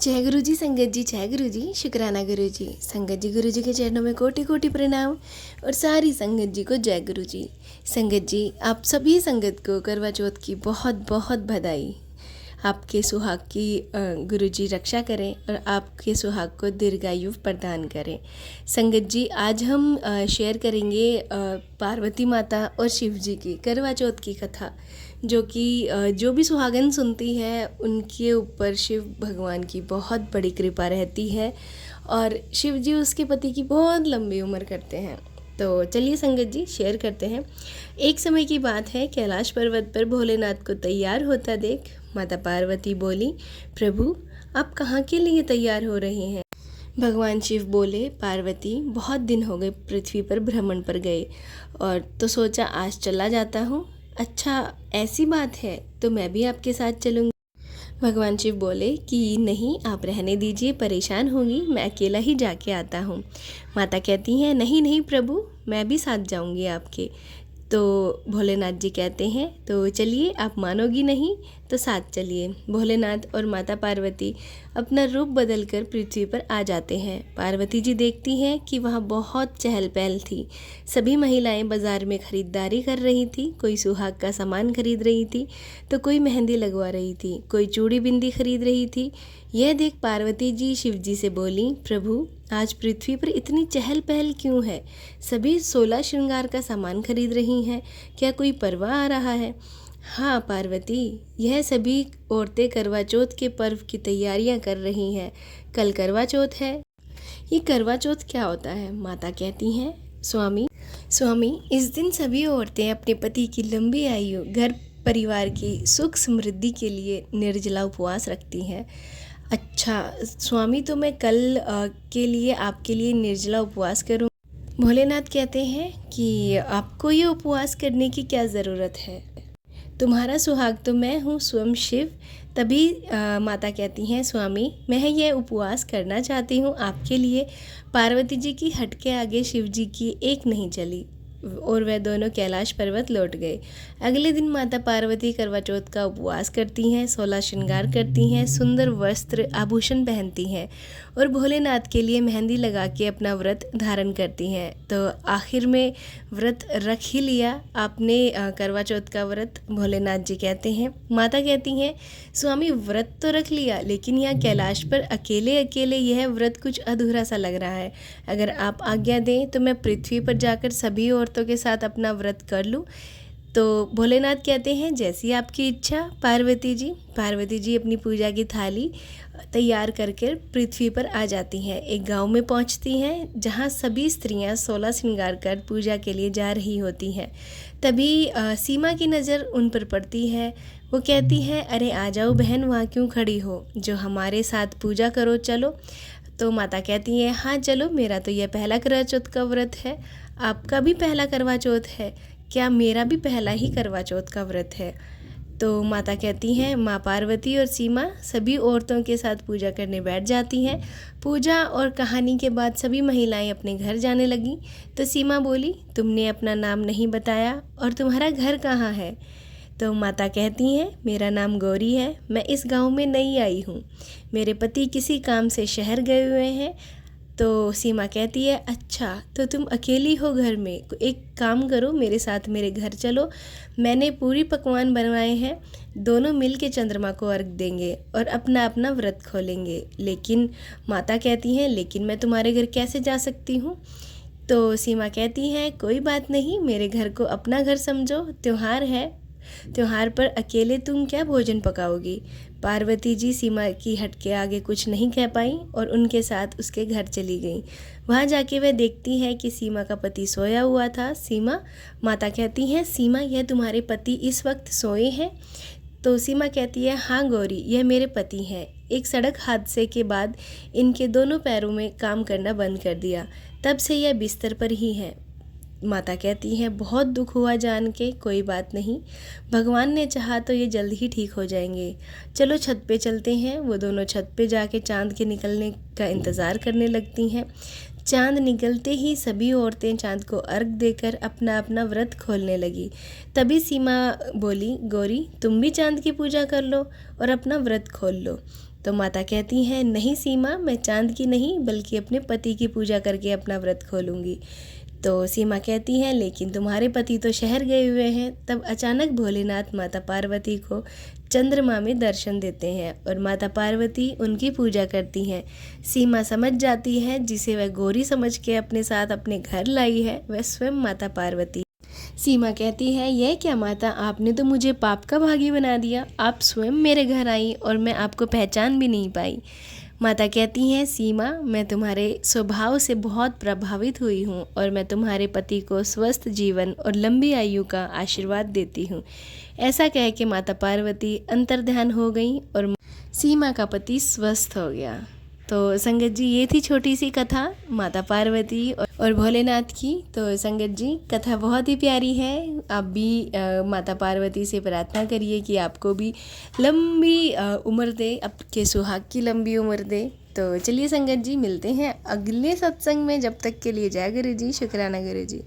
जय गुरु जी, संगत जी, जय गुरु जी, शुक्राना गुरु जी। संगत जी, गुरु जी के चरणों में कोटि कोटि प्रणाम और सारी संगत जी को जय गुरु जी। संगत जी, आप सभी संगत को करवा चौथ की बहुत बहुत बधाई। आपके सुहाग की गुरु जी रक्षा करें और आपके सुहाग को दीर्घायु प्रदान करें। संगत जी, आज हम शेयर करेंगे पार्वती माता और शिव जी की करवा चौथ की कथा, जो कि जो भी सुहागन सुनती है उनके ऊपर शिव भगवान की बहुत बड़ी कृपा रहती है और शिव जी उसके पति की बहुत लंबी उम्र करते हैं। तो चलिए संगत जी शेयर करते हैं। एक समय की बात है, कैलाश पर्वत पर भोलेनाथ को तैयार होता देख माता पार्वती बोली, प्रभु आप कहाँ के लिए तैयार हो रहे हैं? भगवान शिव बोले, पार्वती बहुत दिन हो गए पृथ्वी पर भ्रमण पर गए और तो सोचा आज चला जाता हूँ। अच्छा ऐसी बात है तो मैं भी आपके साथ चलूँगी। भगवान शिव बोले कि नहीं, आप रहने दीजिए, परेशान होंगी, मैं अकेला ही जाके आता हूँ। माता कहती हैं नहीं नहीं प्रभु, मैं भी साथ जाऊँगी आपके। तो भोलेनाथ जी कहते हैं तो चलिए, आप मानोगी नहीं तो साथ चलिए। भोलेनाथ और माता पार्वती अपना रूप बदलकर पृथ्वी पर आ जाते हैं। पार्वती जी देखती हैं कि वहाँ बहुत चहल पहल थी। सभी महिलाएं बाज़ार में ख़रीदारी कर रही थी, कोई सुहाग का सामान खरीद रही थी तो कोई मेहंदी लगवा रही थी, कोई चूड़ी बिंदी खरीद रही थी। यह देख पार्वती जी शिव जी से बोली, प्रभु आज पृथ्वी पर इतनी चहल पहल क्यों है? सभी 16 श्रृंगार का सामान खरीद रही हैं, क्या कोई पर्व आ रहा है? हाँ पार्वती, यह सभी औरतें करवा चौथ के पर्व की तैयारियां कर रही हैं। कल करवा चौथ है। ये करवा चौथ क्या होता है? माता कहती हैं, स्वामी इस दिन सभी औरतें अपने पति की लंबी आयु, घर परिवार की सुख समृद्धि के लिए निर्जला उपवास रखती हैं। अच्छा स्वामी, तो मैं कल के लिए आपके लिए निर्जला उपवास करूं। भोलेनाथ कहते हैं कि आपको ये उपवास करने की क्या ज़रूरत है? तुम्हारा सुहाग तो मैं हूँ, स्वयं शिव। तभी माता कहती हैं, स्वामी मैं ये उपवास करना चाहती हूँ आपके लिए। पार्वती जी की हट के आगे शिव जी की एक नहीं चली और वह दोनों कैलाश पर्वत लौट गए। अगले दिन माता पार्वती करवा चौथ का उपवास करती हैं, 16 श्रृंगार करती हैं, सुंदर वस्त्र आभूषण पहनती हैं और भोलेनाथ के लिए मेहंदी लगा के अपना व्रत धारण करती हैं। तो आखिर में व्रत रख ही लिया आपने करवा चौथ का व्रत। भोलेनाथ जी कहते हैं, माता कहती हैं, स्वामी व्रत तो रख लिया, लेकिन यहाँ कैलाश पर अकेले अकेले यह व्रत कुछ अधूरा सा लग रहा है। अगर आप आज्ञा दें तो मैं पृथ्वी पर जाकर सभी औरतों के साथ अपना व्रत कर लूँ। तो भोलेनाथ कहते हैं, जैसी आपकी इच्छा पार्वती जी। पार्वती जी अपनी पूजा की थाली तैयार करके पृथ्वी पर आ जाती हैं। एक गांव में पहुंचती हैं जहां सभी स्त्रियां 16 श्रृंगार कर पूजा के लिए जा रही होती हैं। तभी सीमा की नज़र उन पर पड़ती है। वो कहती है, अरे आ जाओ बहन, वहाँ क्यों खड़ी हो, जो हमारे साथ पूजा करो, चलो। तो माता कहती है, हाँ चलो, मेरा तो यह पहला करवा चौथ का व्रत है, आपका भी पहला करवा चौथ है, क्या मेरा भी पहला ही करवा चौथ का व्रत है? तो माता कहती हैं, माँ पार्वती और सीमा सभी औरतों के साथ पूजा करने बैठ जाती हैं। पूजा और कहानी के बाद सभी महिलाएं अपने घर जाने लगीं। तो सीमा बोली, तुमने अपना नाम नहीं बताया और तुम्हारा घर कहाँ है? तो माता कहती हैं, मेरा नाम गौरी है, मैं इस गांव में नई आई हूँ, मेरे पति किसी काम से शहर गए हुए हैं। तो सीमा कहती है, अच्छा तो तुम अकेली हो घर में, एक काम करो, मेरे साथ मेरे घर चलो, मैंने पूरी पकवान बनवाए हैं, दोनों मिल के चंद्रमा को अर्घ देंगे और अपना अपना व्रत खोलेंगे। लेकिन माता कहती हैं, लेकिन मैं तुम्हारे घर कैसे जा सकती हूँ? तो सीमा कहती हैं, कोई बात नहीं, मेरे घर को अपना घर समझो, त्योहार है, त्योहार पर अकेले तुम क्या भोजन पकाओगी? पार्वती जी सीमा की हट के आगे कुछ नहीं कह पाई और उनके साथ उसके घर चली गई। वहाँ जाके वह देखती है कि सीमा का पति सोया हुआ था। माता कहती हैं, सीमा यह तुम्हारे पति इस वक्त सोए हैं? तो सीमा कहती है, हाँ गौरी, यह मेरे पति हैं, एक सड़क हादसे के बाद इनके दोनों पैरों में काम करना बंद कर दिया, तब से यह बिस्तर पर ही है। माता कहती हैं, बहुत दुख हुआ जान के, कोई बात नहीं, भगवान ने चाहा तो ये जल्द ही ठीक हो जाएंगे, चलो छत पे चलते हैं। वो दोनों छत पे जाके चांद के निकलने का इंतज़ार करने लगती हैं। चांद निकलते ही सभी औरतें चांद को अर्घ देकर अपना अपना व्रत खोलने लगी। तभी सीमा बोली, गौरी तुम भी चांद की पूजा कर लो और अपना व्रत खोल लो। तो माता कहती हैं, नहीं सीमा, मैं चांद की नहीं बल्कि अपने पति की पूजा करके अपना व्रत खोलूँगी। तो सीमा कहती हैं, लेकिन तुम्हारे पति तो शहर गए हुए हैं। तब अचानक भोलेनाथ माता पार्वती को चंद्रमा में दर्शन देते हैं और माता पार्वती उनकी पूजा करती हैं। सीमा समझ जाती है, जिसे वह गौरी समझ के अपने साथ अपने घर लाई है, वह स्वयं माता पार्वती। सीमा कहती है, यह क्या माता, आपने तो मुझे पाप का भागी बना दिया। आप स्वयं मेरे घर आई और मैं आपको पहचान भी नहीं पाई। माता कहती हैं, सीमा, मैं तुम्हारे स्वभाव से बहुत प्रभावित हुई हूँ और मैं तुम्हारे पति को स्वस्थ जीवन और लंबी आयु का आशीर्वाद देती हूँ। ऐसा कह के माता पार्वती अंतर्ध्यान हो गई और सीमा का पति स्वस्थ हो गया। तो संगत जी, ये थी छोटी सी कथा माता पार्वती और भोलेनाथ की। तो संगत जी, कथा बहुत ही प्यारी है। आप भी माता पार्वती से प्रार्थना करिए कि आपको भी लंबी उम्र दे, आपके सुहाग की लंबी उम्र दे। तो चलिए संगत जी, मिलते हैं अगले सत्संग में। जब तक के लिए जय गुरु जी, शुक्राना गुरु जी।